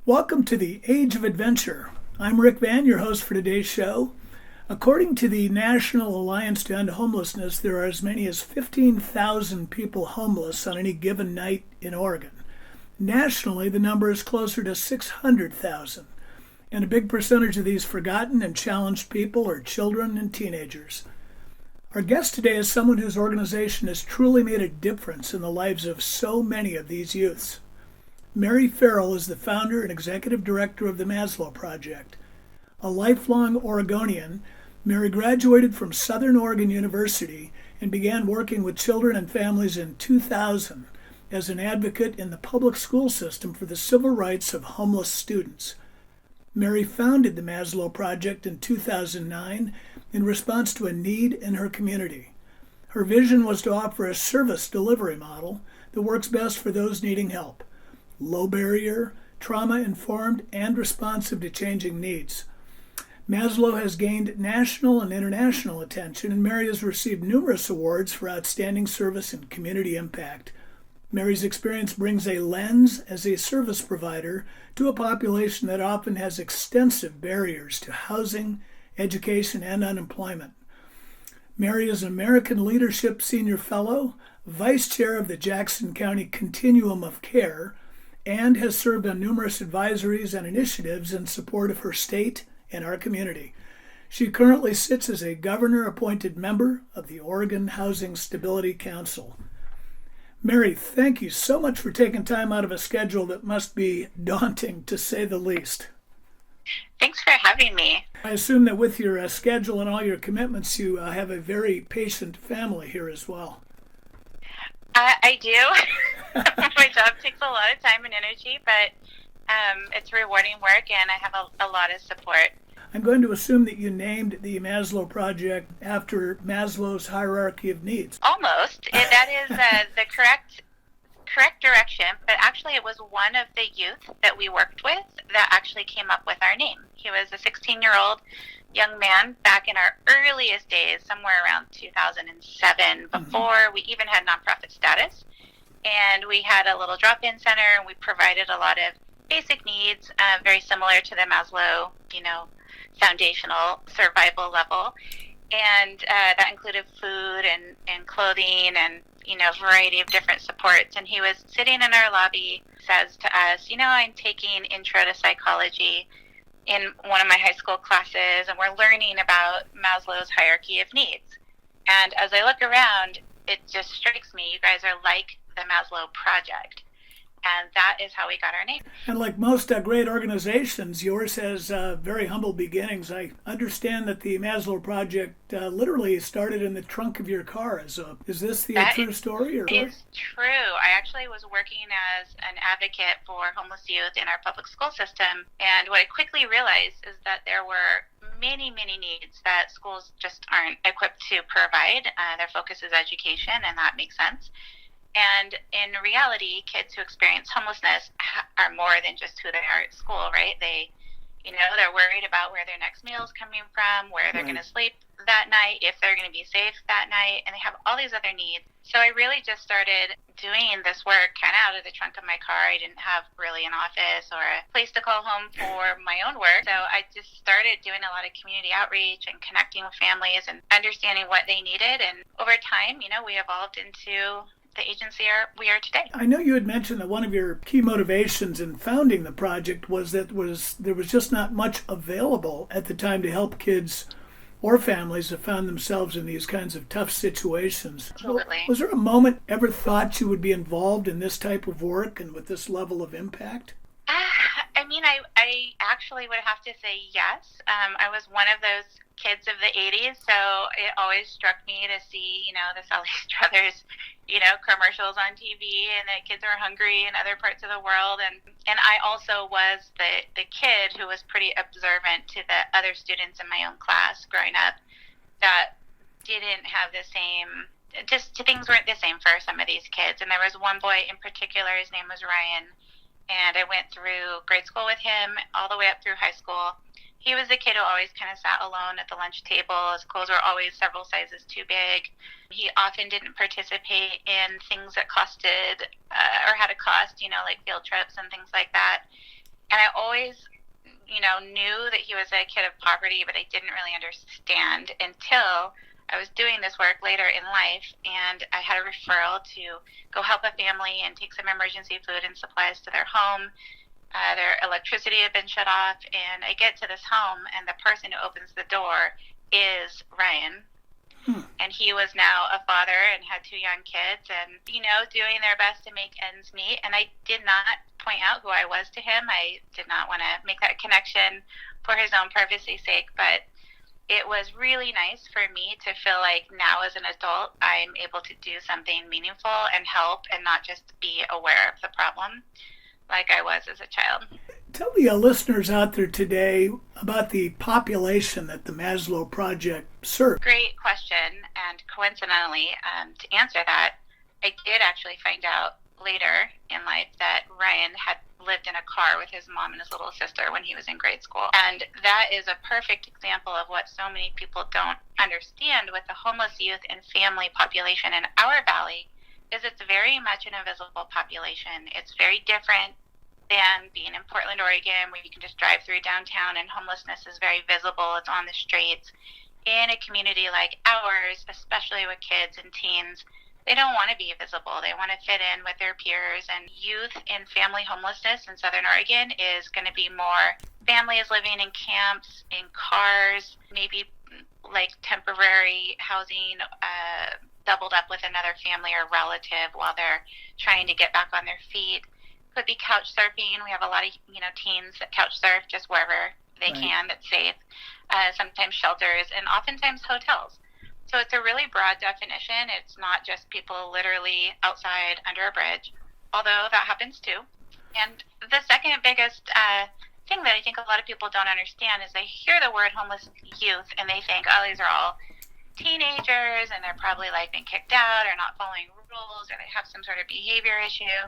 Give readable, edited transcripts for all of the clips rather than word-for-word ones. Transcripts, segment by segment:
Welcome to the Age of Adventure. I'm Rick Van, your host for today's show. According to the National Alliance to End Homelessness, there are as many as 15,000 people homeless on any given night in Oregon. Nationally, the number is closer to 600,000, and a big percentage of these forgotten and challenged people are children and teenagers. Our guest today is someone whose organization has truly made a difference in the lives of so many of these youths. Mary Ferrell is the founder and executive director of the Maslow Project. A lifelong Oregonian, Mary graduated from Southern Oregon University and began working with children and families in 2000 as an advocate in the public school system for the civil rights of homeless students. Mary founded the Maslow Project in 2009 in response to a need in her community. Her vision was to offer a service delivery model that works best for those needing help. Low barrier, trauma-informed, and responsive to changing needs. Maslow has gained national and international attention, and Mary has received numerous awards for outstanding service and community impact. Mary's experience brings a lens as a service provider to a population that often has extensive barriers to housing, education, and unemployment. Mary is an American Leadership Senior Fellow, Vice Chair of the Jackson County Continuum of Care, and has served on numerous advisories and initiatives in support of her state and our community. She currently sits as a governor-appointed member of the Oregon Housing Stability Council. Mary, thank you so much for taking time out of a schedule that must be daunting, to say the least. Thanks for having me. I assume that with your schedule and all your commitments, you have a very patient family here as well. I do. My job takes a lot of time and energy, but it's rewarding work, and I have a lot of support. I'm going to assume that you named the Maslow Project after Maslow's hierarchy of needs. Almost. That is the correct direction, but actually it was one of the youth that we worked with that actually came up with our name. He was a 16-year-old young man back in our earliest days, somewhere around 2007, before we even had nonprofit status. And we had a little drop-in center, and we provided a lot of basic needs, very similar to the Maslow, foundational survival level. And that included food and clothing and, a variety of different supports. And he was sitting in our lobby, says to us, I'm taking Intro to Psychology in one of my high school classes, and we're learning about Maslow's hierarchy of needs. And as I look around, it just strikes me, you guys are like the Maslow Project. And that is how we got our name. And like most great organizations, yours has very humble beginnings. I understand that the Maslow Project literally started in the trunk of your car. Is this the true story? It is true. I actually was working as an advocate for homeless youth in our public school system. And what I quickly realized is that there were many, many needs that schools just aren't equipped to provide. Their focus is education, and that makes sense. And in reality, kids who experience homelessness are more than just who they are at school, right? They're worried about where their next meal is coming from, where they're going to sleep that night, if they're going to be safe that night, and they have all these other needs. So I really just started doing this work kind of out of the trunk of my car. I didn't have really an office or a place to call home for my own work. So I just started doing a lot of community outreach and connecting with families and understanding what they needed. And over time, we evolved into the agency we are today. I know you had mentioned that one of your key motivations in founding the project was that there was just not much available at the time to help kids or families that found themselves in these kinds of tough situations. Absolutely. Was there a moment ever thought you would be involved in this type of work and with this level of impact? I actually would have to say yes. I was one of those kids of the 80s, so it always struck me to see, the Sally Struthers, commercials on TV, and that kids are hungry in other parts of the world. And I also was the kid who was pretty observant to the other students in my own class growing up that didn't have the same, things weren't the same for some of these kids. And there was one boy in particular, his name was Ryan, and I went through grade school with him all the way up through high school. He was the kid who always kind of sat alone at the lunch table. His clothes were always several sizes too big. He often didn't participate in things that costed or had a cost, like field trips and things like that. And I always, knew that he was a kid of poverty, but I didn't really understand until I was doing this work later in life, and I had a referral to go help a family and take some emergency food and supplies to their home. Their electricity had been shut off, and I get to this home, and the person who opens the door is Ryan. And he was now a father and had 2 young kids and, doing their best to make ends meet. And I did not point out who I was to him. I did not want to make that connection for his own privacy's sake. But it was really nice for me to feel like now as an adult, I'm able to do something meaningful and help and not just be aware of the problem like I was as a child. Tell the listeners out there today about the population that the Maslow Project serves. Great question. And coincidentally, to answer that, I did actually find out later in life that Ryan had lived in a car with his mom and his little sister when he was in grade school. And that is a perfect example of what so many people don't understand with the homeless youth and family population in our valley is it's very much an invisible population. It's very different than being in Portland, Oregon, where you can just drive through downtown and homelessness is very visible. It's on the streets. In a community like ours, especially with kids and teens, they don't want to be visible. They want to fit in with their peers. And youth and family homelessness in Southern Oregon is going to be more families living in camps, in cars, maybe like temporary housing, doubled up with another family or relative while they're trying to get back on their feet. Could be couch surfing. We have a lot of teens that couch surf just wherever they can that's safe. Sometimes shelters and oftentimes hotels. So it's a really broad definition. It's not just people literally outside under a bridge, although that happens too. And the second biggest thing that I think a lot of people don't understand is they hear the word homeless youth and they think, oh, these are all teenagers and they're probably like being kicked out or not following rules or they have some sort of behavior issue.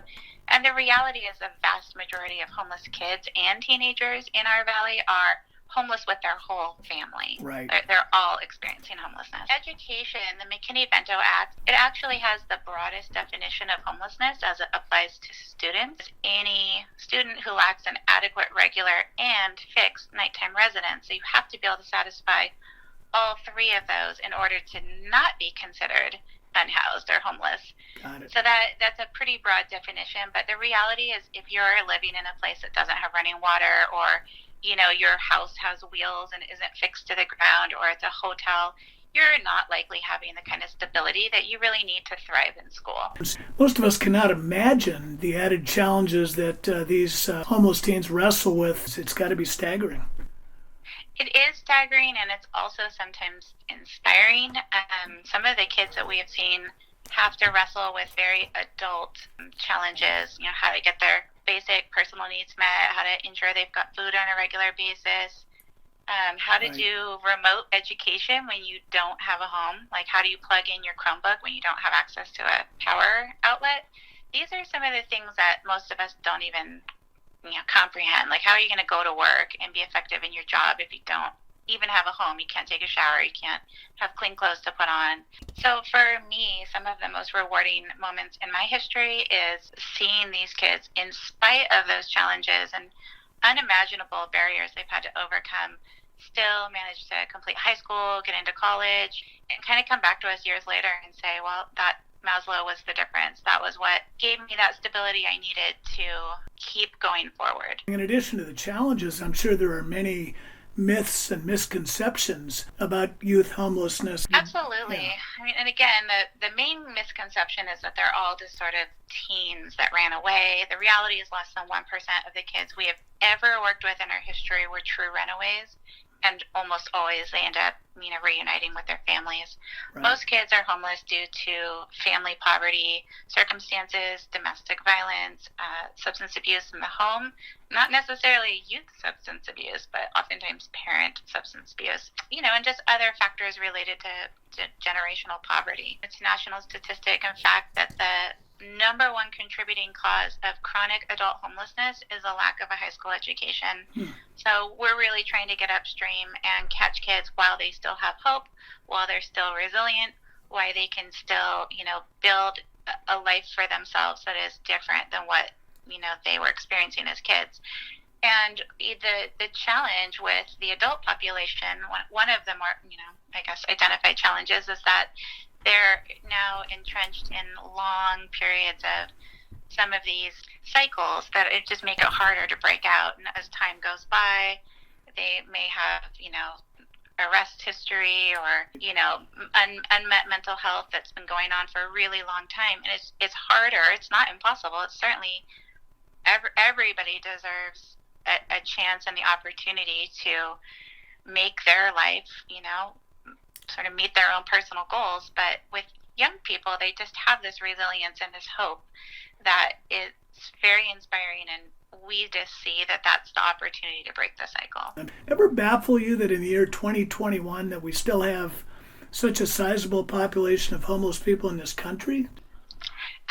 And the reality is the vast majority of homeless kids and teenagers in our valley are homeless with their whole family. Right. They're all experiencing homelessness. Education, the McKinney-Vento Act, it actually has the broadest definition of homelessness as it applies to students. Any student who lacks an adequate, regular, and fixed nighttime residence. So you have to be able to satisfy all 3 of those in order to not be considered unhoused or homeless. Got it. So that's a pretty broad definition, but the reality is if you're living in a place that doesn't have running water or your house has wheels and isn't fixed to the ground or it's a hotel, you're not likely having the kind of stability that you really need to thrive in school. Most of us cannot imagine the added challenges that these homeless teens wrestle with. It's got to be staggering. It is staggering, and it's also sometimes inspiring. Some of the kids that we have seen have to wrestle with very adult challenges, how to get their basic personal needs met, how to ensure they've got food on a regular basis, how to do remote education when you don't have a home, like how do you plug in your Chromebook when you don't have access to a power outlet. These are some of the things that most of us don't even comprehend. Like, how are you going to go to work and be effective in your job if you don't even have a home? You can't take a shower. You can't have clean clothes to put on. So for me, some of the most rewarding moments in my history is seeing these kids, in spite of those challenges and unimaginable barriers they've had to overcome, still manage to complete high school, get into college, and kind of come back to us years later and say, well, that Maslow was the difference. That was what gave me that stability I needed to keep going forward. In addition to the challenges, I'm sure there are many myths and misconceptions about youth homelessness. Absolutely. Yeah. I mean, and again, the main misconception is that they're all just sort of teens that ran away. The reality is less than 1% of the kids we have ever worked with in our history were true runaways. And almost always they end up, reuniting with their families. Right. Most kids are homeless due to family poverty, circumstances, domestic violence, substance abuse in the home. Not necessarily youth substance abuse, but oftentimes parent substance abuse. And just other factors related to generational poverty. It's a national statistic, in fact, that the number one contributing cause of chronic adult homelessness is a lack of a high school education. So we're really trying to get upstream and catch kids while they still have hope, while they're still resilient, while they can still, build a life for themselves that is different than what, they were experiencing as kids. And the challenge with the adult population, one of the more, I guess, identified challenges is that they're now entrenched in long periods of some of these cycles that it just make it harder to break out. And as time goes by, they may have, arrest history or, unmet mental health that's been going on for a really long time. And it's harder. It's not impossible. It's certainly everybody deserves a chance and the opportunity to make their life, sort of meet their own personal goals. But with young people, they just have this resilience and this hope that it's very inspiring, and we just see that that's the opportunity to break the cycle. Ever baffle you that in the year 2021 that we still have such a sizable population of homeless people in this country?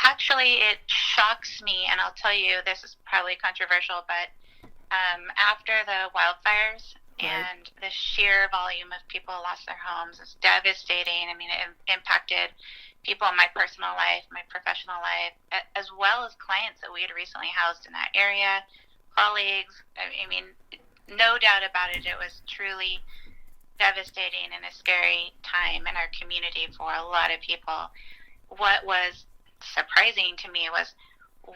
Actually, it shocks me, and I'll tell you, this is probably controversial, but after the wildfires, right, and the sheer volume of people lost their homes is devastating. I mean, it impacted people in my personal life, my professional life, as well as clients that we had recently housed in that area, colleagues. I mean, no doubt about it, it was truly devastating and a scary time in our community for a lot of people. What was surprising to me was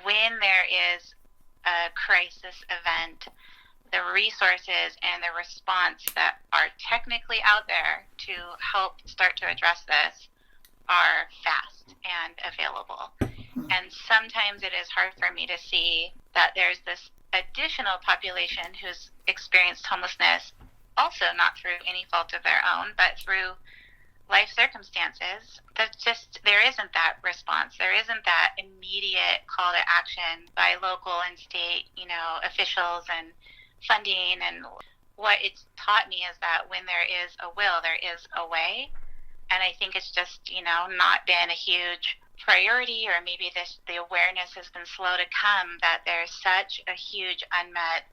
when there is a crisis event, the resources and the response that are technically out there to help start to address this are fast and available. And sometimes it is hard for me to see that there's this additional population who's experienced homelessness, also not through any fault of their own, but through life circumstances. There isn't that response. There isn't that immediate call to action by local and state, officials and funding. And what it's taught me is that when there is a will, there is a way. And I think it's just, not been a huge priority, or maybe the awareness has been slow to come, that there's such a huge unmet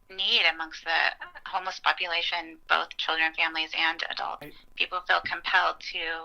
need amongst the homeless population, both children, families, and adults. Right. People feel compelled to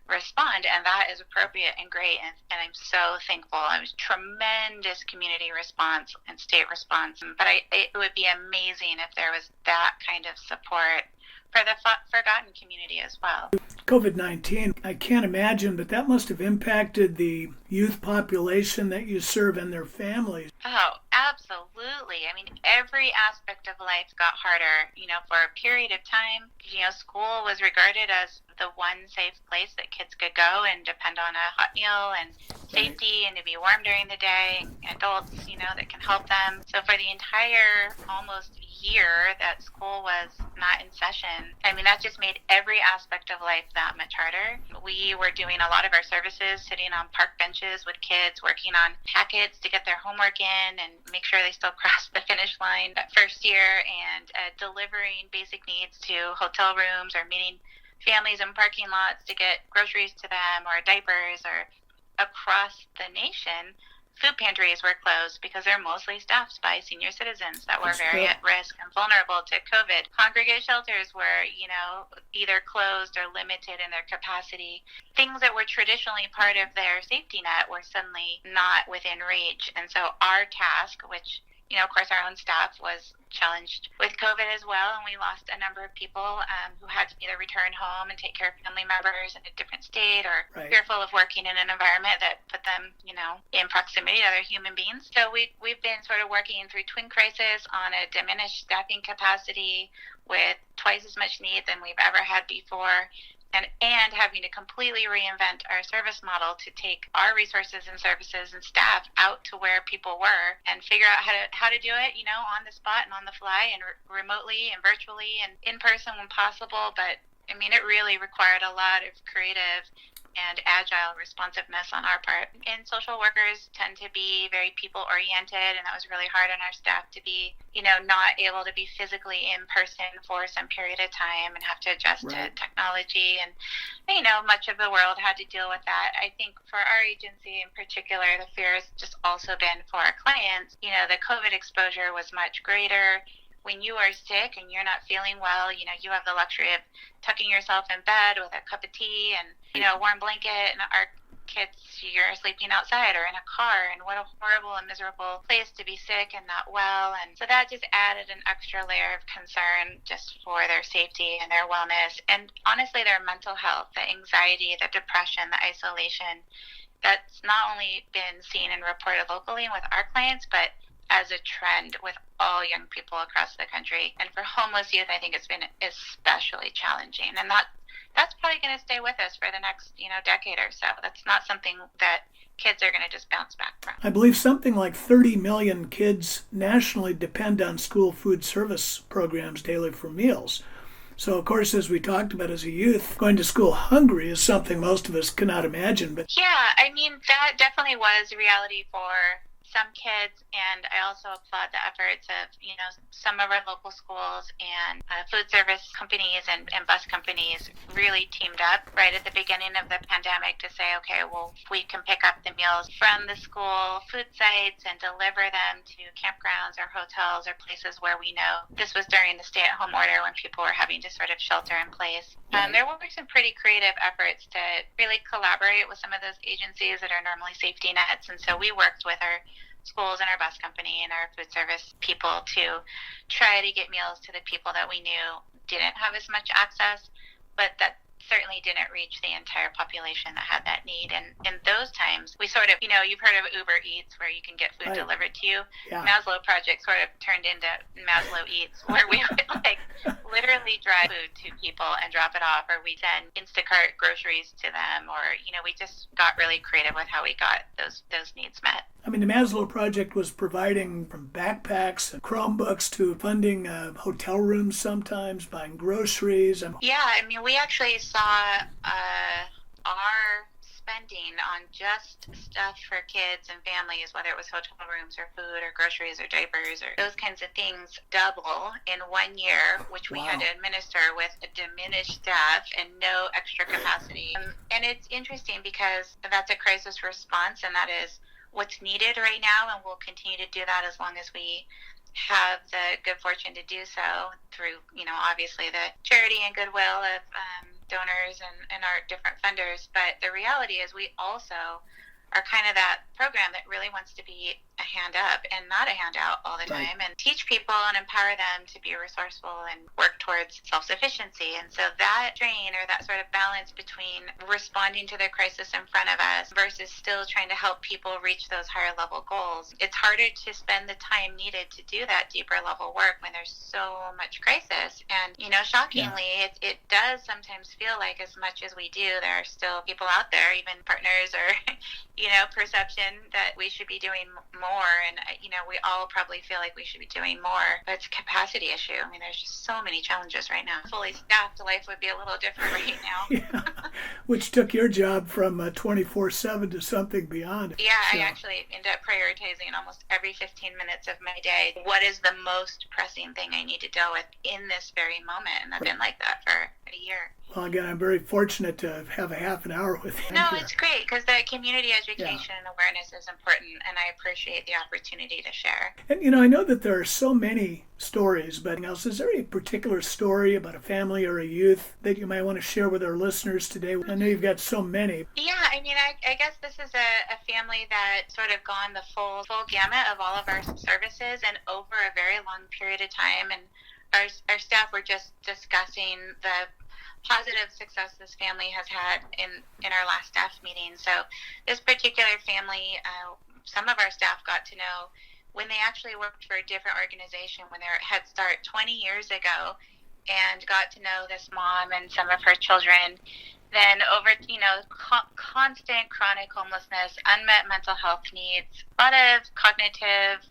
respond, and that is appropriate and great, and I'm so thankful. It was tremendous community response and state response, but it would be amazing if there was that kind of support for the forgotten community as well. COVID-19, I can't imagine, but that must have impacted the youth population that you serve and their families. Oh, absolutely. I mean, every aspect of life got harder. For a period of time, school was regarded as the one safe place that kids could go and depend on a hot meal and safety, and to be warm during the day, and adults, that can help them. So for the entire almost year that school was not in session, I mean, that just made every aspect of life that much harder. We were doing a lot of our services sitting on park benches with kids, working on packets to get their homework in and make sure they still cross the finish line that first year, and delivering basic needs to hotel rooms, or meeting families in parking lots to get groceries to them, or diapers. Or across the nation, food pantries were closed because they're mostly staffed by senior citizens that were very at risk and vulnerable to COVID. Congregate shelters were, either closed or limited in their capacity. Things that were traditionally part of their safety net were suddenly not within reach. And so our task, which, of course, our own staff was challenged with COVID as well, and we lost a number of people who had to either return home and take care of family members in a different state, or fearful of working in an environment that put them, in proximity to other human beings. So we've been sort of working through twin crisis on a diminished staffing capacity with twice as much need than we've ever had before, and having to completely reinvent our service model to take our resources and services and staff out to where people were and figure out how to do it, on the spot and on the fly, and remotely and virtually and in person when possible. But I mean, it really required a lot of creative and agile responsiveness on our part. And social workers tend to be very people-oriented, and that was really hard on our staff to be, not able to be physically in person for some period of time and have to adjust to technology. And, much of the world had to deal with that. I think for our agency in particular, the fear has just also been for our clients. The COVID exposure was much greater. When you are sick and you're not feeling well, you have the luxury of tucking yourself in bed with a cup of tea and, a warm blanket. And our kids, you're sleeping outside or in a car, and what a horrible and miserable place to be sick and not well. And so that just added an extra layer of concern just for their safety and their wellness, and honestly their mental health, the anxiety, the depression, the isolation. That's not only been seen and reported locally and with our clients, but as a trend with all young people across the country. And for homeless youth, I think it's been especially challenging. And that's probably going to stay with us for the next, decade or so. That's not something that kids are going to just bounce back from. I believe something like 30 million kids nationally depend on school food service programs daily for meals. So, of course, as we talked about as a youth, going to school hungry is something most of us cannot imagine. But yeah, I mean, that definitely was reality for some kids, and I also applaud the efforts of, some of our local schools and food service companies and bus companies really teamed up right at the beginning of the pandemic to say, okay, well, we can pick up the meals from the school food sites and deliver them to campgrounds or hotels or places where we know this was during the stay-at-home order when people were having to sort of shelter in place. There were some pretty creative efforts to really collaborate with some of those agencies that are normally safety nets, and so we worked with our schools and our bus company and our food service people to try to get meals to the people that we knew didn't have as much access, but that certainly didn't reach the entire population that had that need. And in those times, we sort of, you've heard of Uber Eats, where you can get food delivered to you. Yeah. Maslow Project sort of turned into Maslow Eats, where we would literally drive food to people and drop it off, or we send Instacart groceries to them, or, we just got really creative with how we got those needs met. I mean, the Maslow Project was providing from backpacks and Chromebooks to funding hotel rooms sometimes, buying groceries. Yeah, I mean, we actually saw our spending on just stuff for kids and families, whether it was hotel rooms or food or groceries or diapers or those kinds of things, double in 1 year, which we had to administer with a diminished staff and no extra capacity. And it's interesting because that's a crisis response, and that is what's needed right now, and we'll continue to do that as long as we have the good fortune to do so through, obviously the charity and goodwill of donors and our different funders. But the reality is we also are kind of that program that really wants to be a hand up and not a handout all the time, and teach people and empower them to be resourceful and work towards self-sufficiency. And so that strain, or that sort of balance between responding to the crisis in front of us versus still trying to help people reach those higher level goals, it's harder to spend the time needed to do that deeper level work when there's so much crisis. And, shockingly, it does sometimes feel like as much as we do, there are still people out there, even partners or perception that we should be doing more. And, we all probably feel like we should be doing more, but it's a capacity issue. I mean, there's just so many challenges right now. Fully staffed life would be a little different right now. Yeah. Which took your job from 24/7 to something beyond. Yeah, so. I actually end up prioritizing almost every 15 minutes of my day. What is the most pressing thing I need to deal with in this very moment? And I've been like that for a year. Well, again, I'm very fortunate to have a half an hour with you. No, it's great, because the community education and awareness is important, and I appreciate the opportunity to share. And, I know that there are so many stories, but is there a particular story about a family or a youth that you might want to share with our listeners today? I know you've got so many. Yeah, I mean, I guess this is a family that sort of gone the full gamut of all of our services and over a very long period of time. And our staff were just discussing the positive success this family has had in our last staff meeting. So this particular family, some of our staff got to know when they actually worked for a different organization when they were at Head Start 20 years ago, and got to know this mom and some of her children. Then over, constant chronic homelessness, unmet mental health needs, a lot of cognitive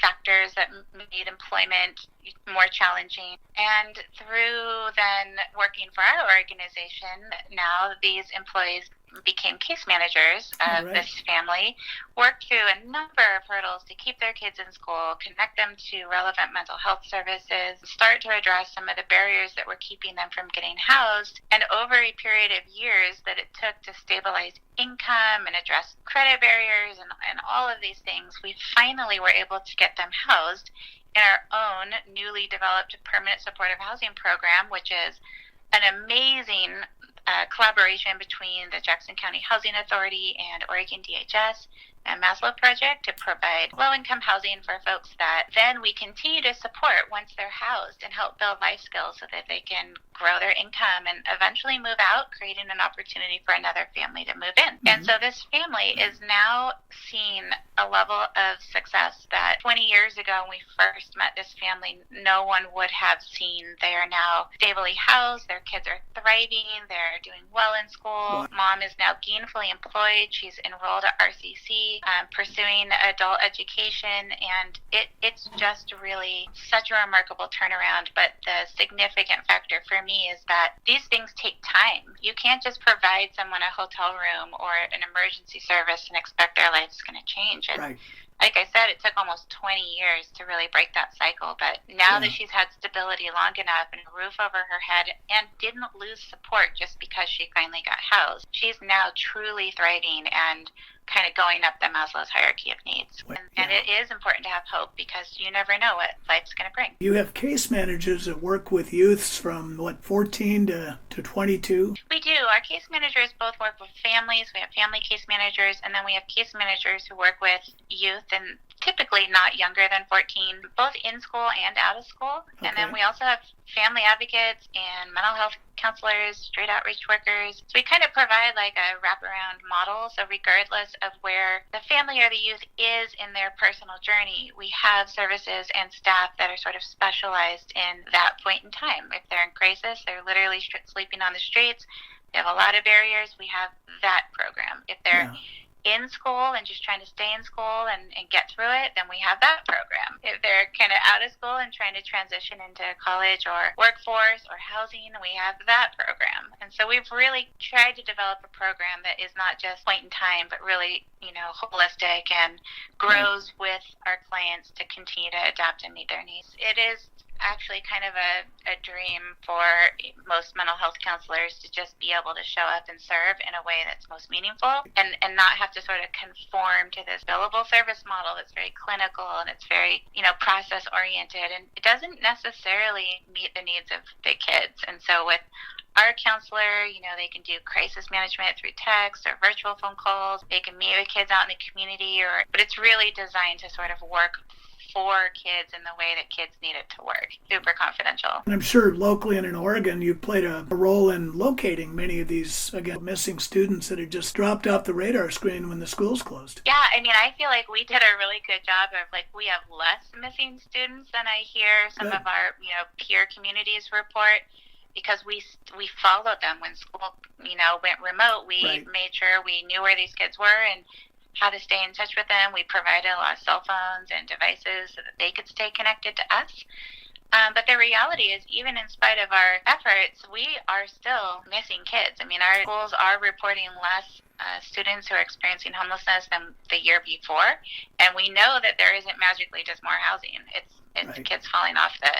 factors that made employment more challenging. And through then working for our organization, now these employees became case managers of this family, worked through a number of hurdles to keep their kids in school, connect them to relevant mental health services, start to address some of the barriers that were keeping them from getting housed. And over a period of years that it took to stabilize income and address credit barriers and all of these things, we finally were able to get them housed in our own newly developed permanent supportive housing program, which is an amazing collaboration between the Jackson County Housing Authority and Oregon DHS and Maslow project to provide low-income housing for folks that then we continue to support once they're housed and help build life skills so that they can grow their income and eventually move out, creating an opportunity for another family to move in. And so this family is now seeing a level of success that 20 years ago when we first met this family, no one would have seen. They are now stably housed, their kids are thriving, they're doing well in school. Mom is now gainfully employed, she's enrolled at RCC, pursuing adult education, and it's just really such a remarkable turnaround. But the significant factor for me is that these things take time. You can't just provide someone a hotel room or an emergency service and expect their life's going to change. And right. Like I said, it took almost 20 years to really break that cycle. But now that she's had stability long enough and a roof over her head and didn't lose support just because she finally got housed, she's now truly thriving and kind of going up the Maslow's hierarchy of needs. And it is important to have hope because you never know what life's going to bring. You have case managers that work with youths from, 14 to 22? We do. Our case managers both work with families. We have family case managers, and then we have case managers who work with youth, and typically not younger than 14, both in school and out of school. Okay. And then we also have family advocates and mental health counselors, street outreach workers. So we kind of provide like a wraparound model. So regardless of where the family or the youth is in their personal journey, we have services and staff that are sort of specialized in that point in time. If they're in crisis, they're literally sleeping on the streets, they have a lot of barriers, we have that program. If they're in school and just trying to stay in school and get through it, then we have that program. If they're kind of out of school and trying to transition into college or workforce or housing, we have that program. And so we've really tried to develop a program that is not just point in time, but really, holistic and grows with our clients to continue to adapt and meet their needs. It is actually kind of a dream for most mental health counselors to just be able to show up and serve in a way that's most meaningful and not have to sort of conform to this billable service model that's very clinical and it's very, process oriented, and it doesn't necessarily meet the needs of the kids. And so with our counselor, they can do crisis management through text or virtual phone calls. They can meet with kids out in the community, but it's really designed to sort of work for kids in the way that kids need it to work. Super confidential. And I'm sure locally and in Oregon, you played a role in locating many of these, again, missing students that had just dropped off the radar screen when the schools closed. Yeah, I feel like we did a really good job of, we have less missing students than I hear some of our, peer communities report, because we followed them when school, went remote. We made sure we knew where these kids were and how to stay in touch with them. We provided a lot of cell phones and devices so that they could stay connected to us. But the reality is, even in spite of our efforts, we are still missing kids. Our schools are reporting less students who are experiencing homelessness than the year before. And we know that there isn't magically just more housing. It's kids falling off the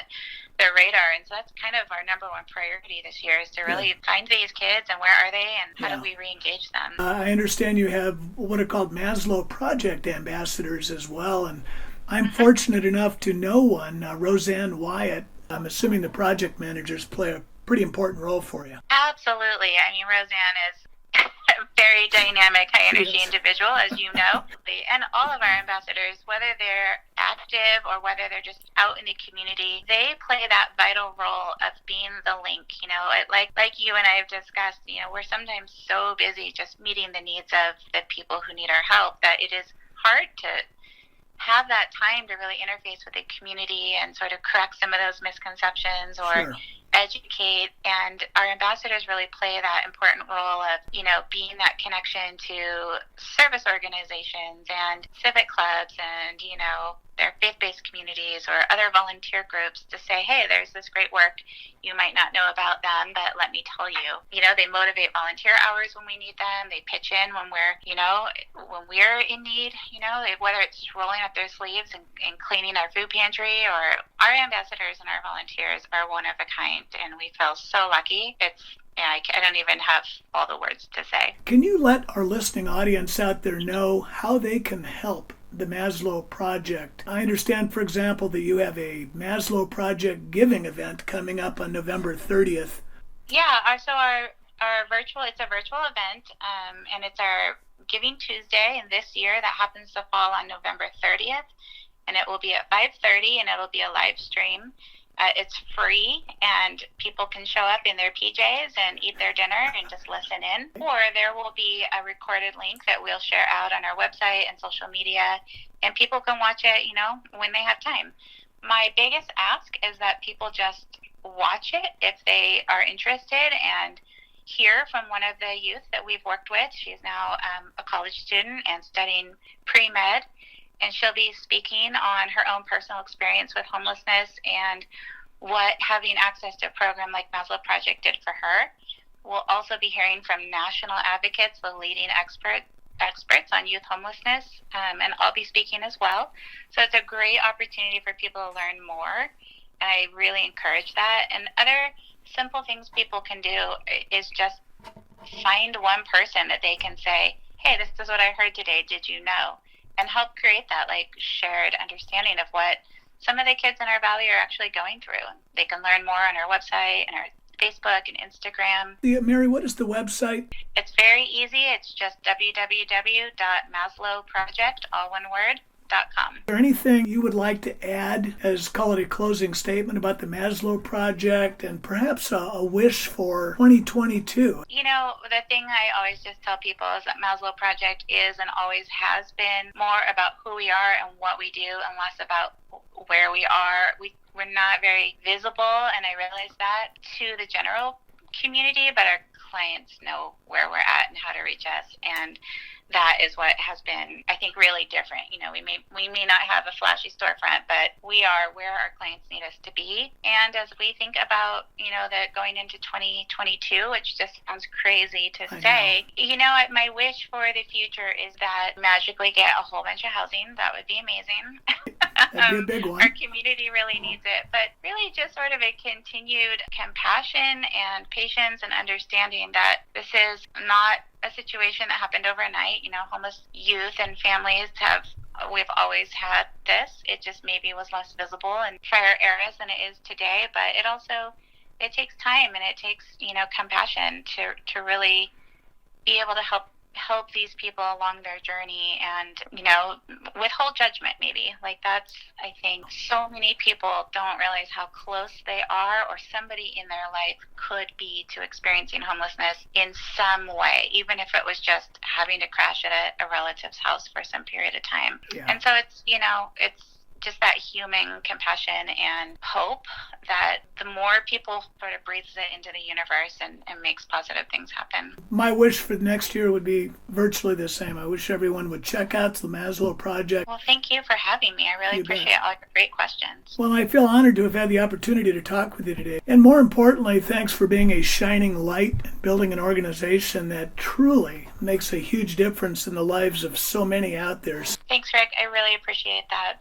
radar. And so that's kind of our number one priority this year, is to really find these kids and where are they and how do we re-engage them. I understand you have what are called Maslow Project ambassadors as well, and I'm fortunate enough to know one, Roseanne Wyatt. I'm assuming the project managers play a pretty important role for you. Absolutely. Roseanne is a very dynamic, high-energy individual, as you know. And all of our ambassadors, whether they're active or whether they're just out in the community, they play that vital role of being the link. Like you and I have discussed, we're sometimes so busy just meeting the needs of the people who need our help that it is hard to have that time to really interface with the community and sort of correct some of those misconceptions or educate. And our ambassadors really play that important role of, being that connection to service organizations and civic clubs and, their faith-based communities or other volunteer groups to say, hey, there's this great work. You might not know about them, but let me tell you. They motivate volunteer hours when we need them. They pitch in when we're in need, whether it's rolling up their sleeves and cleaning our food pantry, or our ambassadors and our volunteers are one of a kind, and we feel so lucky. I don't even have all the words to say. Can you let our listening audience out there know how they can help the Maslow Project? I understand, for example, that you have a Maslow Project giving event coming up on November 30th. Yeah, so our It's a virtual event, and it's our Giving Tuesday, and this year that happens to fall on November 30th, and it will be at 5:30, and it'll be a live stream. It's free, and people can show up in their PJs and eat their dinner and just listen in. Or there will be a recorded link that we'll share out on our website and social media, and people can watch it, when they have time. My biggest ask is that people just watch it if they are interested and hear from one of the youth that we've worked with. She's now a college student and studying pre-med, and she'll be speaking on her own personal experience with homelessness and what having access to a program like Maslow Project did for her. We'll also be hearing from national advocates, the leading experts on youth homelessness, and I'll be speaking as well. So it's a great opportunity for people to learn more, and I really encourage that. And other simple things people can do is just find one person that they can say, hey, this is what I heard today, did you know? And help create that shared understanding of what some of the kids in our valley are actually going through. They can learn more on our website and our Facebook and Instagram. Mary, what is the website? It's very easy. It's just www.maslowproject, all one word, .com. Is there anything you would like to add as, call it a closing statement about the Maslow Project and perhaps a wish for 2022? The thing I always just tell people is that Maslow Project is and always has been more about who we are and what we do and less about where we are. We're not very visible, and I realize that, to the general community, but our clients know where we're at and how to reach us, and that is what has been, I think, really different. We may not have a flashy storefront, but we are where our clients need us to be. And as we think about, that going into 2022, which just sounds crazy to say, my wish for the future is that magically get a whole bunch of housing. That would be amazing. That'd be a big one. Our community really needs it, but really just sort of a continued compassion and patience and understanding that this is not a situation that happened overnight. Homeless youth and families we've always had this. It just maybe was less visible in prior eras than it is today, but it takes time, and it takes, compassion to really be able to help these people along their journey and, withhold judgment maybe. That's, I think, so many people don't realize how close they are or somebody in their life could be to experiencing homelessness in some way, even if it was just having to crash at a relative's house for some period of time. Yeah. And so it's just that human compassion and hope that the more people sort of breathes it into the universe and makes positive things happen. My wish for next year would be virtually the same. I wish everyone would check out the Maslow Project. Well, thank you for having me. I really appreciate all your great questions. Well, I feel honored to have had the opportunity to talk with you today. And more importantly, thanks for being a shining light and building an organization that truly makes a huge difference in the lives of so many out there. Thanks, Rick. I really appreciate that.